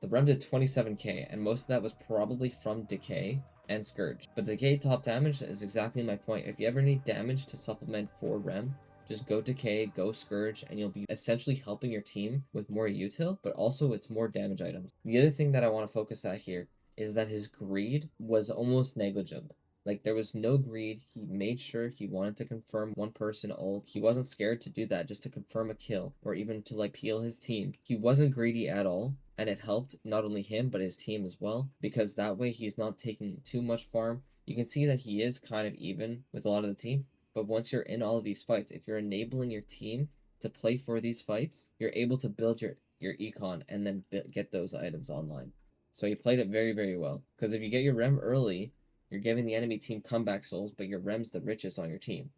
The Rem did 27k, and most of that was probably from Decay and Scourge. But Decay top damage is exactly my point. If you ever need damage to supplement for Rem, just go Decay, go Scourge, and you'll be essentially helping your team with more util, but also it's more damage items. The other thing that I want to focus at here is that his greed was almost negligible. Like, there was no greed. He made sure he wanted to confirm one person ult. He wasn't scared to do that just to confirm a kill or even to, like, peel his team. He wasn't greedy at all, and it helped not only him but his team as well, because that way he's not taking too much farm. You can see that he is kind of even with a lot of the team, but once you're in all of these fights, if you're enabling your team to play for these fights, you're able to build your econ and then get those items online. So he played it very, very well, because if you get your Rem early, you're giving the enemy team comeback souls, but your Rem's the richest on your team.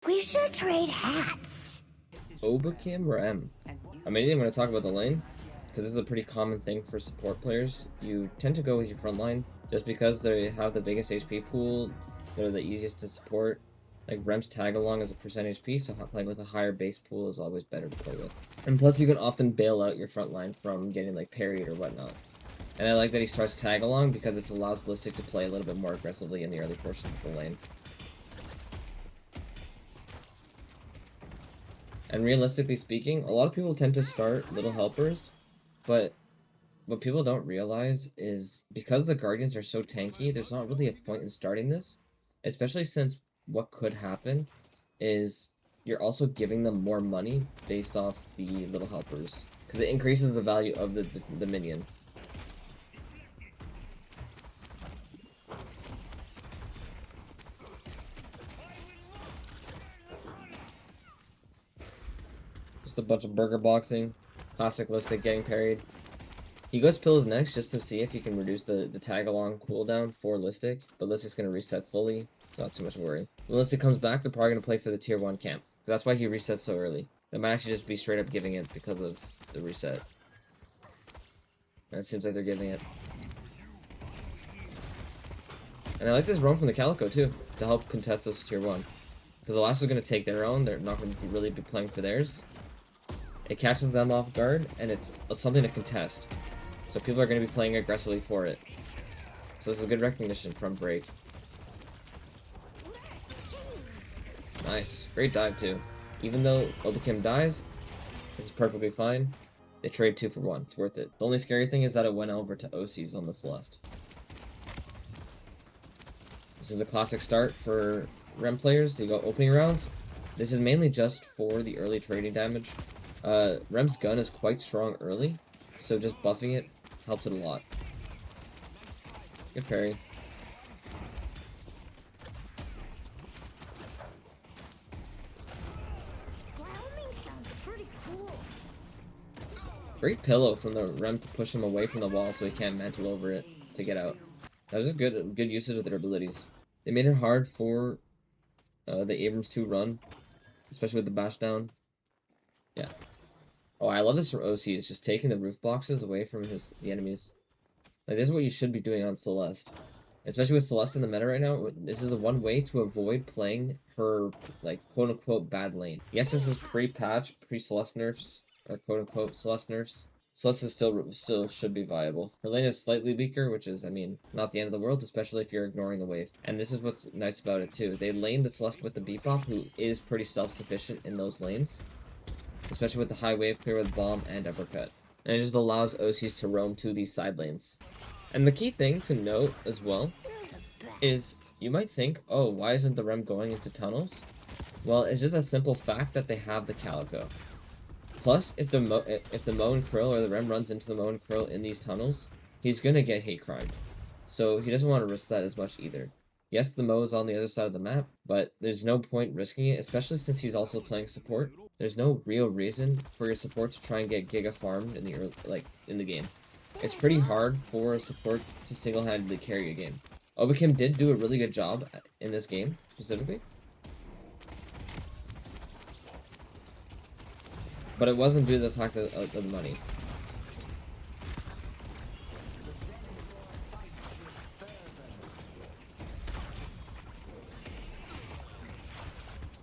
We should trade hats. Obikym Rem. I'm mainly going to talk about the lane, because this is a pretty common thing for support players. You tend to go with your front line, just because they have the biggest HP pool, they're the easiest to support. Like, Rem's tag along as a percentage piece, so playing with a higher base pool is always better to play with. And plus, you can often bail out your front line from getting, like, parried or whatnot. And I like that he starts tag along because this allows Listic to play a little bit more aggressively in the early portions of the lane. And realistically speaking, a lot of people tend to start little helpers, but what people don't realize is because the Guardians are so tanky, there's not really a point in starting this, especially since what could happen is you're also giving them more money based off the little helpers, because it increases the value of the minion. Just a bunch of burger boxing. Classic Listic getting parried. He goes Pills next just to see if he can reduce the tag along cooldown for Listic, but Listic's going to reset fully. Not too much worry. When Listic comes back, they're probably going to play for the tier 1 camp. That's why he resets so early. They might actually just be straight up giving it because of the reset. And it seems like they're giving it. And I like this roam from the Calico too, to help contest this tier 1. Because the last is going to take their own, they're not going to really be playing for theirs. It catches them off guard, and it's something to contest. So people are going to be playing aggressively for it. So this is good recognition from Break. Nice. Great dive too. Even though Obikym dies, this is perfectly fine. They trade 2 for 1. It's worth it. The only scary thing is that it went over to OCs on the Celeste. This is a classic start for Rem players. You go opening rounds. This is mainly just for the early trading damage. Rem's gun is quite strong early, so just buffing it helps it a lot. Good parry. Great pillow from the Rem to push him away from the wall so he can't mantle over it to get out. That was a good usage of their abilities. They made it hard for the Abrams to run, especially with the bash down. Yeah. Oh, I love this from OC. It's just taking the roof boxes away from the enemies. Like, this is what you should be doing on Celeste. Especially with Celeste in the meta right now, this is one way to avoid playing her, like, quote-unquote bad lane. Yes, this is pre-patch, pre-Celeste nerfs, or quote-unquote Celeste nerfs. Celeste is still should be viable. Her lane is slightly weaker, which is, I mean, not the end of the world, especially if you're ignoring the wave. And this is what's nice about it, too. They lane the Celeste with the Bebop, who is pretty self-sufficient in those lanes. Especially with the high wave clear with bomb and uppercut. And it just allows OCs to roam to these side lanes. And the key thing to note as well is you might think, oh, why isn't the Rem going into tunnels? Well, it's just a simple fact that they have the Calico. Plus, if the Mo and Krill or the Rem runs into the Mo and Krill in these tunnels, he's gonna get hate crime. So he doesn't want to risk that as much either. Yes, the Mo is on the other side of the map, but there's no point risking it, especially since he's also playing support. There's no real reason for your support to try and get Giga farmed in the early, in the game. It's pretty hard for a support to single-handedly carry a game. Obikym did do a really good job in this game, specifically. But it wasn't due to the fact of the money.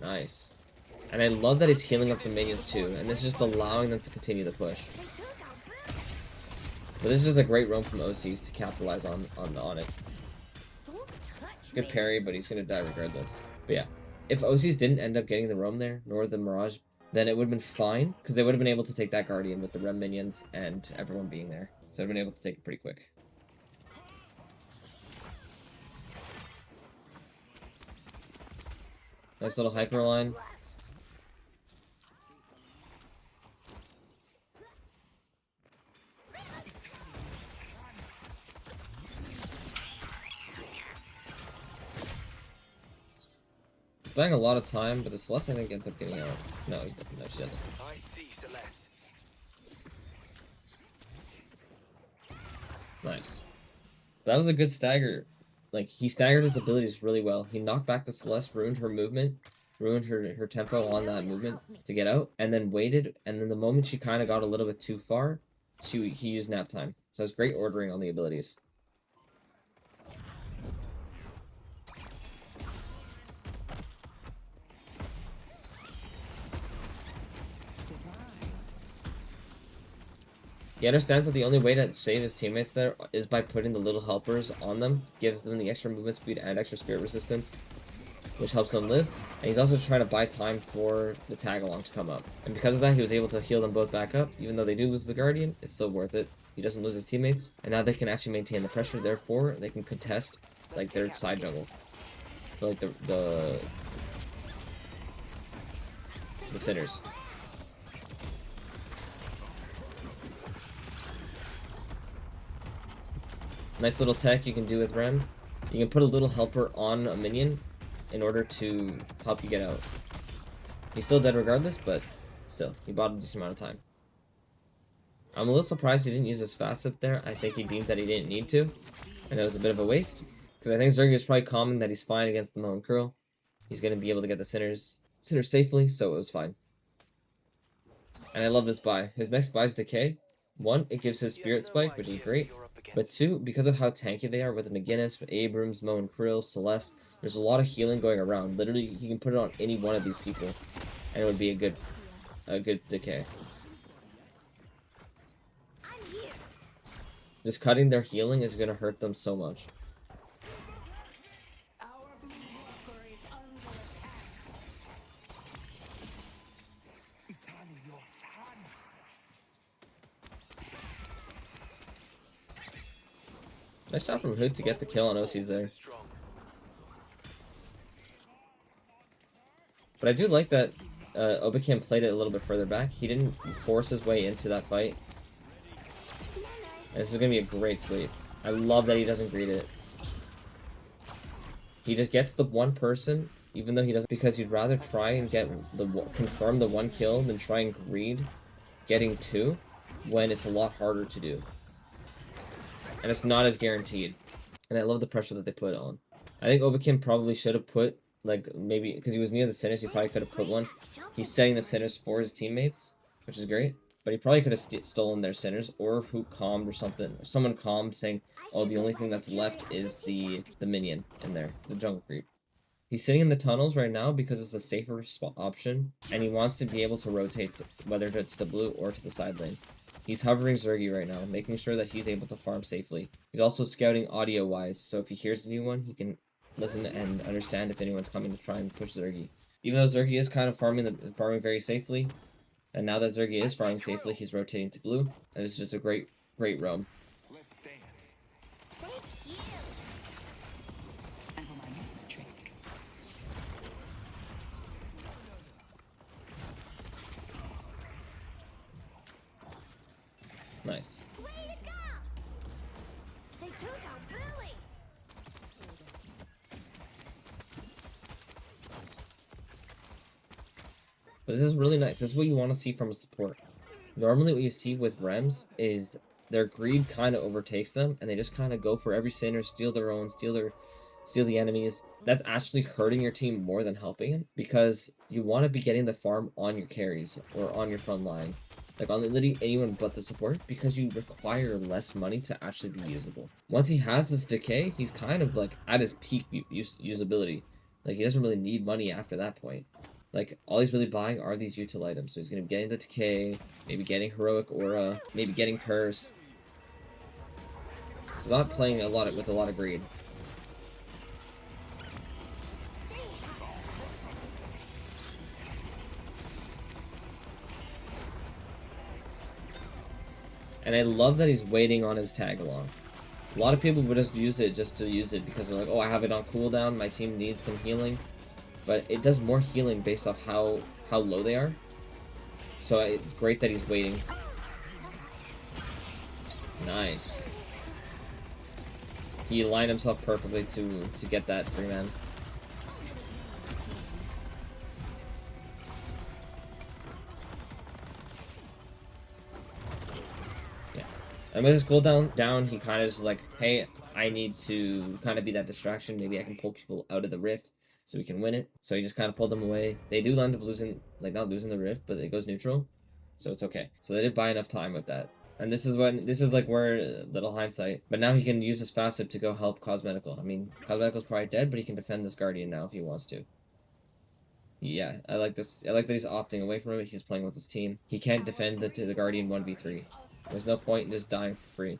Nice. And I love that he's healing up the minions too, and it's just allowing them to continue the push. But this is just a great roam from OCs to capitalize on it. Good parry, but he's gonna die regardless. But yeah, if OCs didn't end up getting the roam there, nor the Mirage, then it would have been fine, because they would have been able to take that Guardian with the Rem minions and everyone being there. So they've been able to take it pretty quick. Nice little hyper line. Buying a lot of time, but the Celeste I think ends up getting out. No, she doesn't. Nice. That was a good stagger. Like, he staggered his abilities really well. He knocked back the Celeste, ruined her movement, ruined her tempo on that movement to get out, and then waited, and then the moment she kind of got a little bit too far, he used nap time. So it's great ordering on the abilities. He understands that the only way to save his teammates there is by putting the little helpers on them, gives them the extra movement speed and extra spirit resistance, which helps them live. And he's also trying to buy time for the tag along to come up. And because of that, he was able to heal them both back up. Even though they do lose the Guardian, it's still worth it. He doesn't lose his teammates. And now they can actually maintain the pressure, therefore they can contest like their side jungle. So, like the sinners. Nice little tech you can do with Rem. You can put a little helper on a minion in order to help you get out. He's still dead regardless, but still, he bought a decent amount of time. I'm a little surprised he didn't use his fast up there. I think he deemed that he didn't need to, and it was a bit of a waste. Because I think Zergy is probably calming that he's fine against the Moan Curl. He's going to be able to get the sinners safely, so it was fine. And I love this buy. His next buy is Decay. 1, it gives his Spirit Spike, which is great. But 2, because of how tanky they are with McGinnis, with Abrams, Moan Krill, Celeste, there's a lot of healing going around. Literally, you can put it on any one of these people, and it would be a good decay. Just cutting their healing is going to hurt them so much. Nice job from Hood to get the kill on OCs there. But I do like that Obikym played it a little bit further back. He didn't force his way into that fight. And this is going to be a great sleep. I love that he doesn't greed it. He just gets the one person, even though he doesn't, because you'd rather try and get confirm the 1 kill than try and greed getting 2 when it's a lot harder to do. And it's not as guaranteed. And I love the pressure that they put on. I think Obikym probably should have put, like, maybe, because he was near the sinners, he probably could have put one. He's setting the sinners for his teammates, which is great. But he probably could have stolen their sinners, or who calmed or something. Or someone calmed saying, oh, the only thing that's left is the minion in there, the jungle creep. He's sitting in the tunnels right now because it's a safer option, and he wants to be able to rotate, whether it's to blue or to the side lane. He's hovering Zergy right now, making sure that he's able to farm safely. He's also scouting audio-wise, so if he hears anyone, he can listen and understand if anyone's coming to try and push Zergy. Even though Zergy is kind of farming very safely, and now that Zergy is farming safely, he's rotating to blue, and it's just a great roam. Nice. But this is really nice. This is what you want to see from a support. Normally what you see with Rems is their greed kind of overtakes them, and they just kind of go for every sinner, steal their own, steal the enemies. That's actually hurting your team more than helping it, because you want to be getting the farm on your carries or on your front line. Like on literally anyone but the support, because you require less money to actually be usable. Once he has this decay, he's kind of like at his peak usability. Like he doesn't really need money after that point. Like all he's really buying are these util items. So he's gonna be getting the decay, maybe getting heroic aura, maybe getting curse. He's not playing with a lot of greed. And I love that he's waiting on his tag along. A lot of people would just use it because they're like, oh, I have it on cooldown, my team needs some healing. But it does more healing based off how low they are. So it's great that he's waiting. Nice. He aligned himself perfectly to get that 3-man. Yeah. And with his cooldown down, he kind of is like, hey, I need to kind of be that distraction. Maybe I can pull people out of the rift so we can win it. So he just kind of pulled them away. They do end up losing, like not losing the rift, but it goes neutral. So it's okay. So they did buy enough time with that. And this is like where little hindsight. But now he can use his facet to go help Cosmetical. I mean, Cosmetical's probably dead, but he can defend this Guardian now if he wants to. Yeah, I like this. I like that he's opting away from it. He's playing with his team. He can't defend the Guardian 1v3. There's no point in just dying for free.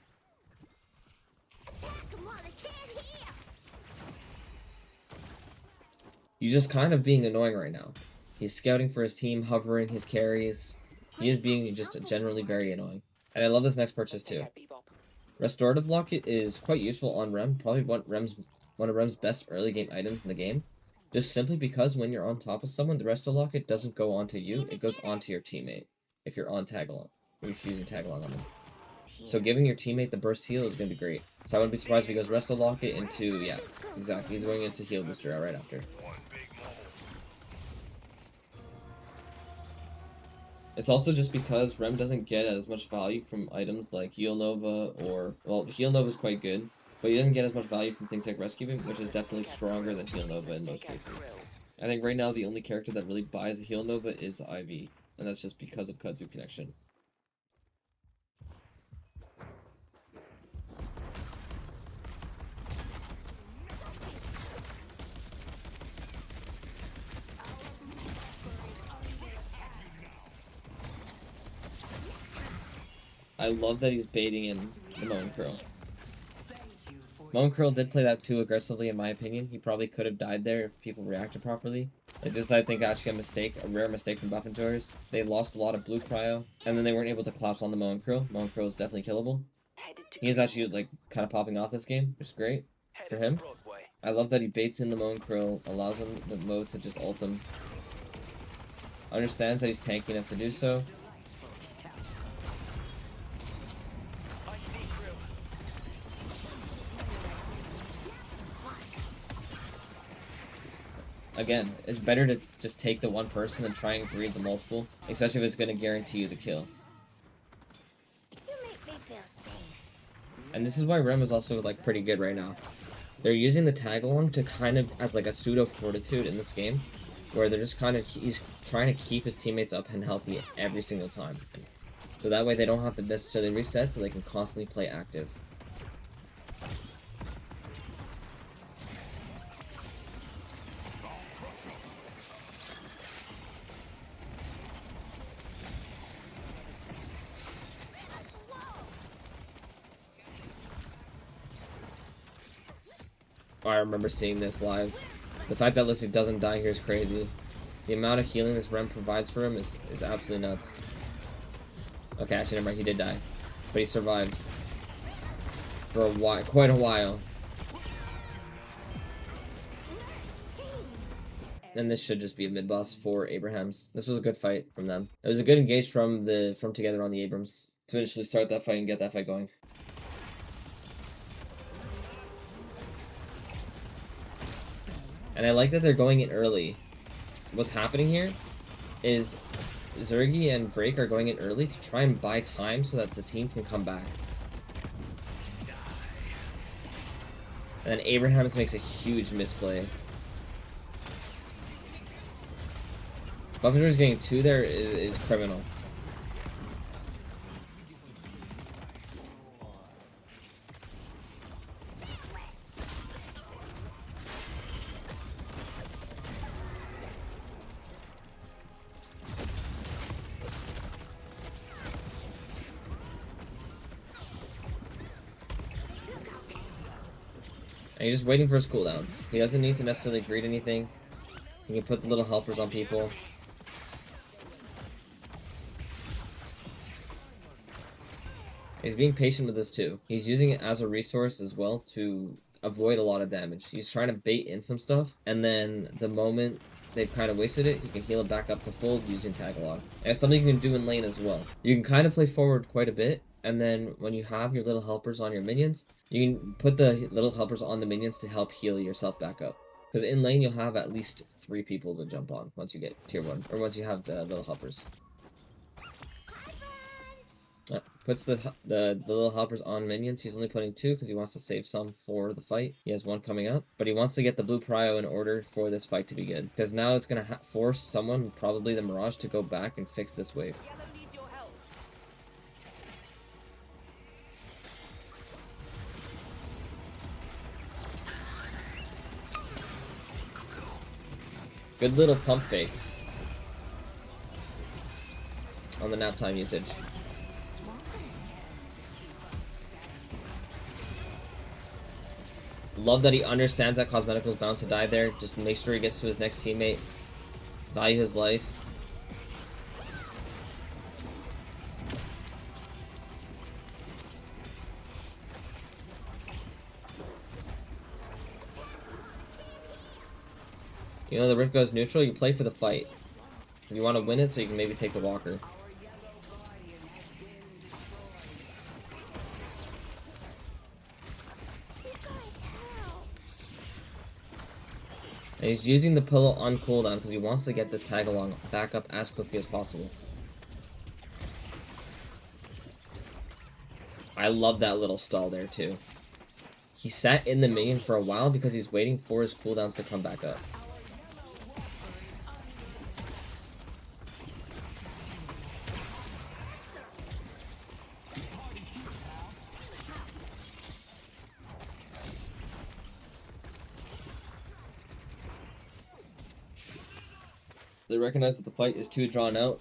He's just kind of being annoying right now. He's scouting for his team, hovering his carries. He is being just generally very annoying. And I love this next purchase too. Restorative Locket is quite useful on Rem. Probably one of Rem's best early game items in the game. Just simply because when you're on top of someone, the Resto Locket doesn't go onto you. It goes onto your teammate if you're on tag along. Or if you're using tag along on them. So giving your teammate the burst heal is going to be great. So I wouldn't be surprised if he goes Resto Locket into, yeah, exactly. He's going into heal booster right after. It's also just because Rem doesn't get as much value from items like Heal Nova or, well, Heal Nova is quite good, but he doesn't get as much value from things like Rescue Beam, which is definitely stronger than Heal Nova in most cases. I think right now the only character that really buys a Heal Nova is Ivy, and that's just because of Kudzu Connection. I love that he's baiting in the Moan Curl. Moan Curl did play that too aggressively in my opinion. He probably could have died there if people reacted properly. Like this, I think, actually a rare mistake from Buff Enjoyers. They lost a lot of blue cryo, and then they weren't able to collapse on the Moan Curl. Moan Curl is definitely killable. He is actually, like, kind of popping off this game, which is great for him. I love that he baits in the Moan Curl, allows him the mode to just ult him. Understands that he's tanky enough to do so. Again, it's better to just take the one person than try and greed the multiple, especially if it's going to guarantee you the kill. You make me feel safe. And this is why Rem is also, like, pretty good right now. They're using the tag-along to kind of, as, like, a pseudo-fortitude in this game, where they're just kind of, he's trying to keep his teammates up and healthy every single time. So that way they don't have to necessarily reset, so they can constantly play active. Oh, I remember seeing this live. The fact that Lissy doesn't die here is crazy. The amount of healing this Rem provides for him is absolutely nuts. Okay, actually, never mind. He did die. But he survived. For a while, quite a while. And this should just be a mid-boss for Abrahams. This was a good fight from them. It was a good engage from Together on the Abrams to initially start that fight and get that fight going. And I like that they're going in early. What's happening here is Zergy and Drake are going in early to try and buy time so that the team can come back. And then Abrahams makes a huge misplay. Buffett's getting 2 there is criminal. And he's just waiting for his cooldowns. He doesn't need to necessarily greet anything. He can put the little helpers on people. He's being patient with this too. He's using it as a resource as well to avoid a lot of damage. He's trying to bait in some stuff, and then the moment they've kind of wasted it, he can heal it back up to full using Tagalog. And it's something you can do in lane as well. You can kind of play forward quite a bit, and then when you have your little helpers on your minions, you can put the little helpers on the minions to help heal yourself back up. Because in lane, you'll have at least 3 people to jump on once you get tier 1, or once you have the little helpers. Puts the little helpers on minions. He's only putting 2 because he wants to save some for the fight. He has 1 coming up, but he wants to get the blue prio in order for this fight to be good. Because now it's going to force someone, probably the Mirage, to go back and fix this wave. Good little pump fake on the nap time usage. Love that he understands that Cosmetical's bound to die there. Just make sure he gets to his next teammate. Value his life. You know, the Rift goes neutral, you play for the fight. You want to win it so you can maybe take the walker. And he's using the pillow on cooldown because he wants to get this tag along back up as quickly as possible. I love that little stall there too. He sat in the minion for a while because he's waiting for his cooldowns to come back up. They recognize that the fight is too drawn out.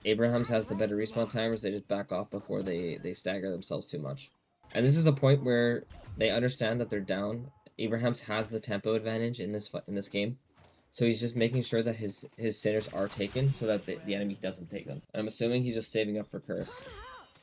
Abrahams has the better respawn timers. They just back off before they stagger themselves too much. And this is a point where they understand that they're down. Abrahams has the tempo advantage in this game. So he's just making sure that his sinners are taken so that the enemy doesn't take them. And I'm assuming he's just saving up for Curse.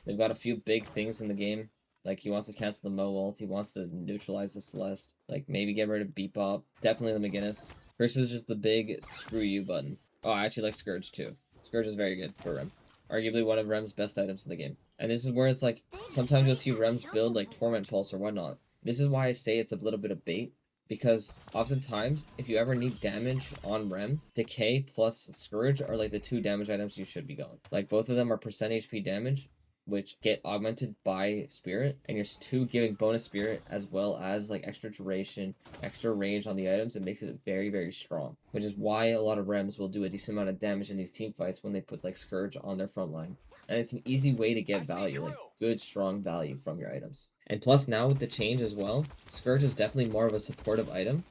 They've got a few big things in the game. Like, he wants to cancel the Mo ult. He wants to neutralize the Celeste. Like, maybe get rid of Bebop. Definitely the McGinnis. Curse is just the big screw you button. Oh, I actually like Scourge too. Scourge is very good for Rem. Arguably one of Rem's best items in the game. And this is where it's like, sometimes you'll see Rems build like Torment Pulse or whatnot. This is why I say it's a little bit of bait. Because oftentimes, if you ever need damage on Rem, Decay plus Scourge are like the 2 damage items you should be going. Like, both of them are percent HP damage, which get augmented by Spirit, and you're 2 giving bonus Spirit as well as like extra duration, extra range on the items. It makes it very, very strong, which is why a lot of Rems will do a decent amount of damage in these team fights when they put like Scourge on their front line. And it's an easy way to get value, like good, strong value from your items. And plus now with the change as well, Scourge is definitely more of a supportive item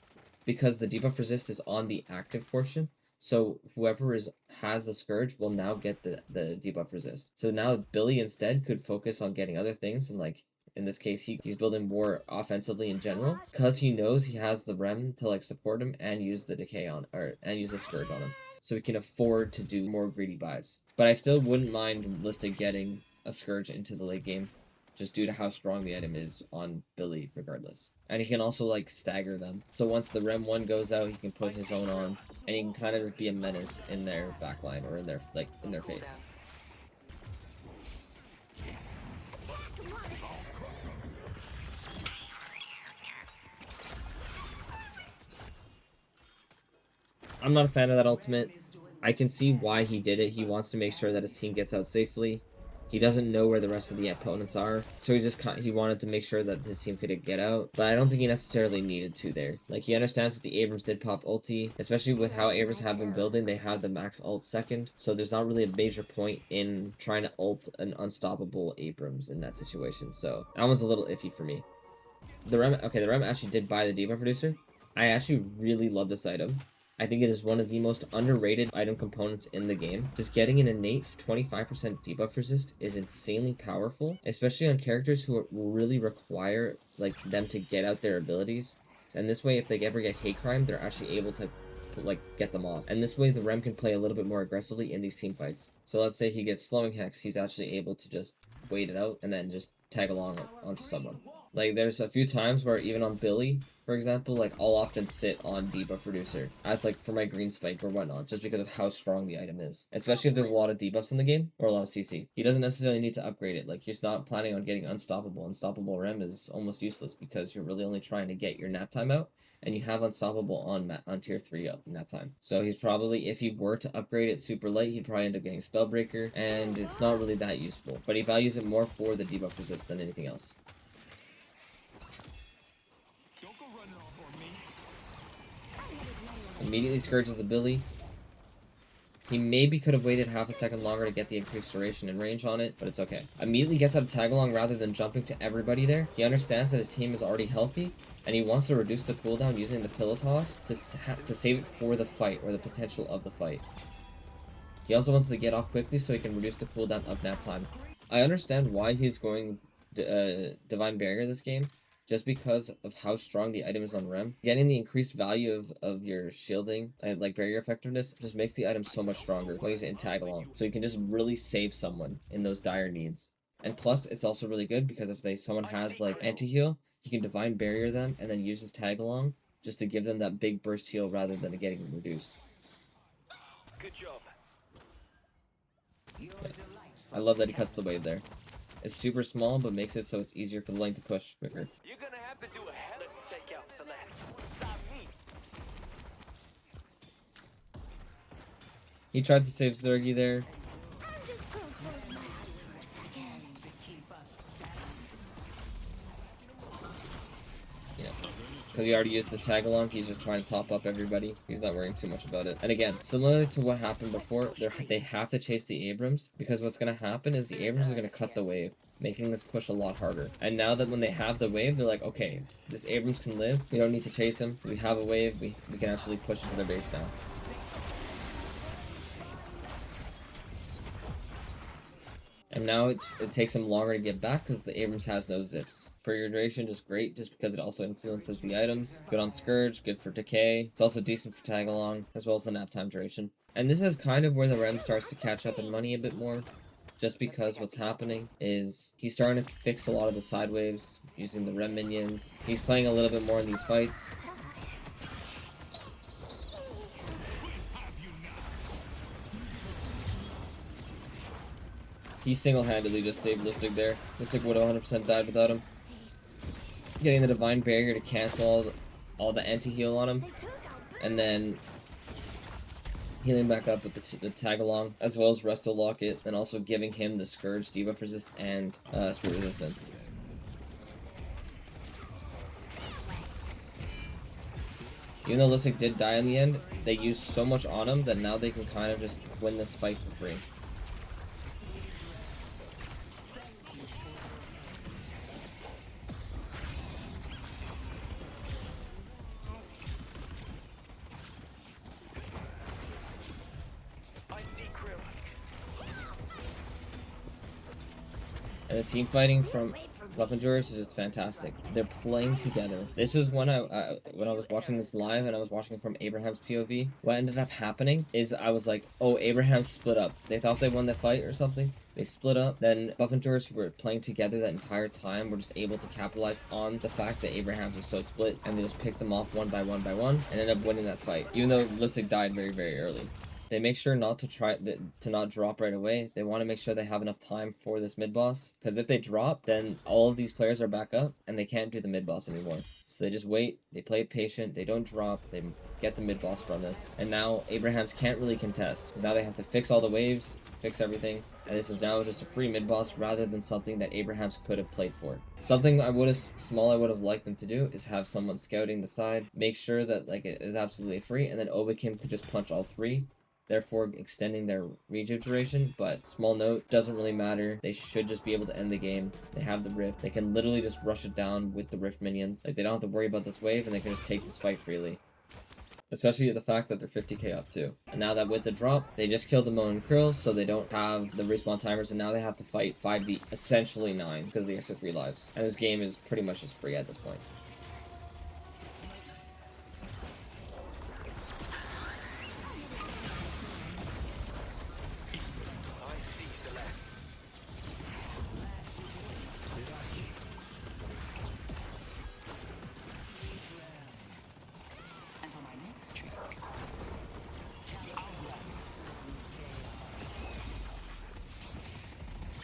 because the debuff resist is on the active portion. So whoever has the Scourge will now get the debuff resist. So now Billy instead could focus on getting other things, and like in this case he's building more offensively in general because he knows he has the Rem to like support him and use the decay on and use the Scourge on him. So he can afford to do more greedy buys. But I still wouldn't mind Lista getting a Scourge into the late game, just due to how strong the item is on Billy regardless. And he can also like stagger them. So once the Rem 1 goes out, he can put his own on, and he can kind of just be a menace in their backline or in their face. I'm not a fan of that ultimate. I can see why he did it. He wants to make sure that his team gets out safely. He doesn't know where the rest of the opponents are, so he wanted to make sure that his team could get out, but I don't think he necessarily needed to there. Like, he understands that the Abrams did pop ulti, especially with how Abrams have been building. They have the max ult second, so there's not really a major point in trying to ult an unstoppable Abrams in that situation, so that one's a little iffy for me. The Rem actually did buy the debuff reducer. I actually really love this item. I think it is one of the most underrated item components in the game. Just getting an innate 25% debuff resist is insanely powerful, especially on characters who really require like them to get out their abilities. And this way, if they ever get hate crime, they're actually able to like get them off. And this way, the Rem can play a little bit more aggressively in these team fights. So let's say he gets slowing hex, he's actually able to just wait it out and then just tag along onto someone. Like there's a few times where even on Billy, for example, like I'll often sit on debuff reducer as like for my green spike or whatnot, just because of how strong the item is. Especially if there's a lot of debuffs in the game or a lot of CC. He doesn't necessarily need to upgrade it. Like he's not planning on getting unstoppable. Unstoppable Rem is almost useless because you're really only trying to get your nap time out. And you have unstoppable on tier 3 up in that time. So he's probably, if he were to upgrade it super light, he'd probably end up getting Spellbreaker, and it's not really that useful. But he values it more for the debuff resist than anything else. Immediately Scourges the Billy. He maybe could have waited half a second longer to get the increased duration and range on it, but it's okay. Immediately gets out of tag-along rather than jumping to everybody there. He understands that his team is already healthy, and he wants to reduce the cooldown using the pillow toss to save it for the fight, or the potential of the fight. He also wants to get off quickly so he can reduce the cooldown of nap time. I understand why he's going Divine Barrier this game, just because of how strong the item is on Rem. Getting the increased value of your shielding and like barrier effectiveness just makes the item so much stronger when he's in tag along. So you can just really save someone in those dire needs. And plus, it's also really good because if someone has like anti-heal, you can Divine Barrier them and then use his tag along just to give them that big burst heal rather than it getting reduced. Good job. Yeah. I love that he cuts the wave there. It's super small, but makes it so it's easier for the lane to push quicker. You're gonna have to do a hell of a take out Celeste. Stop me. He tried to save Zergy there. I'm just gonna close my eyes for a second. Yeah. Because he already used his tag along, he's just trying to top up everybody. He's not worrying too much about it. And again, similar to what happened before, they have to chase the Abrams, because what's going to happen is the Abrams is going to cut the wave, making this push a lot harder. And now that when they have the wave, they're like, okay, this Abrams can live. We don't need to chase him. We have a wave. We can actually push into their base now. And now it takes him longer to get back because the Abrams has no zips. For your duration, just great, just because it also influences the items. Good on Scourge, good for Decay. It's also decent for Tag Along, as well as the nap time duration. And this is kind of where the Rem starts to catch up in money a bit more. Just because what's happening is he's starting to fix a lot of the side waves using the Rem minions. He's playing a little bit more in these fights. He single-handedly just saved Listic there. Listic would have 100% died without him. Getting the Divine Barrier to cancel all the anti-heal on him. And then healing back up with the tag-along, as well as Resto Locket, and also giving him the Scourge, debuff resist, and Spirit resistance. Even though Listic did die in the end, they used so much on him that now they can kind of just win this fight for free. And the team fighting from Buffingers is just fantastic. They're playing together. This was when I was watching this live and I was watching it from Abraham's POV. What ended up happening is I was like, oh, Abraham split up. They thought they won the fight or something. They split up. Then Buffingers, who were playing together that entire time, were just able to capitalize on the fact that Abraham's was so split, and they just picked them off one by one by one and ended up winning that fight, even though Listic died very, very early. They make sure not to not drop right away. They want to make sure they have enough time for this mid boss, because if they drop, then all of these players are back up and they can't do the mid boss anymore. So they just wait, they play patient, they don't drop, they get the mid boss from this. And now Abrahams can't really contest, because now they have to fix all the waves, fix everything, and this is now just a free mid boss rather than something that Abrahams could have played for. Something I would have liked them to do is have someone scouting the side, make sure that like it is absolutely free, and then Obikym could just punch all three, therefore extending their rejuve duration. But small note, doesn't really matter. They should just be able to end the game. They have the rift. They can literally just rush it down with the rift minions. Like, they don't have to worry about this wave, and they can just take this fight freely. Especially the fact that they're 50k up too. And now that with the drop, they just killed the Moan and Krill, so they don't have the respawn timers, and now they have to fight 5v, essentially 9, because of the extra 3 lives. And this game is pretty much just free at this point.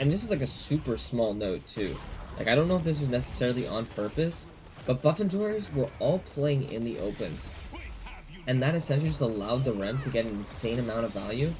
And this is like a super small note too. Like, I don't know if this was necessarily on purpose, but buff enjoyers were all playing in the open. And that essentially just allowed the Rem to get an insane amount of value.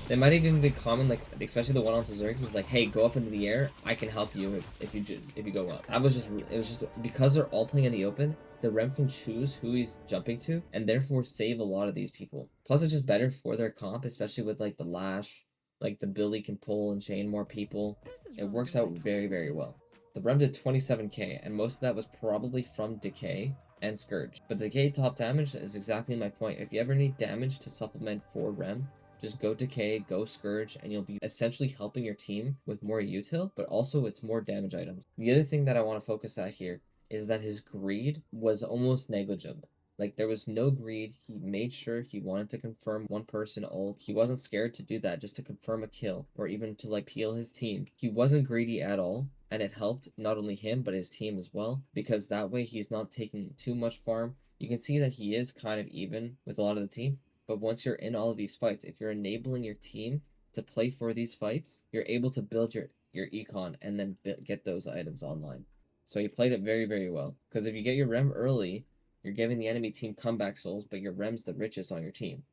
They might have even been common, like, especially the one on Zerg, he's like, hey, go up into the air, I can help you if you go up. That was just, it was just, because they're all playing in the open, the Rem can choose who he's jumping to, and therefore save a lot of these people. Plus, it's just better for their comp, especially with, like, the Lash. Like, the Billy can pull and chain more people. It works out very, very well. The Rem did 27k, and most of that was probably from Decay and Scourge. But Decay top damage is exactly my point. If you ever need damage to supplement for Rem, just go Decay, go Scourge, and you'll be essentially helping your team with more util, but also it's more damage items. The other thing that I want to focus at here is that his greed was almost negligible. Like, there was no greed. He made sure he wanted to confirm one person ult. He wasn't scared to do that just to confirm a kill or even to, like, peel his team. He wasn't greedy at all, and it helped not only him but his team as well, because that way he's not taking too much farm. You can see that he is kind of even with a lot of the team, but once you're in all of these fights, if you're enabling your team to play for these fights, you're able to build your econ and then get those items online. So he played it very, very well, because if you get your Rem early, you're giving the enemy team comeback souls, but your Rem's the richest on your team.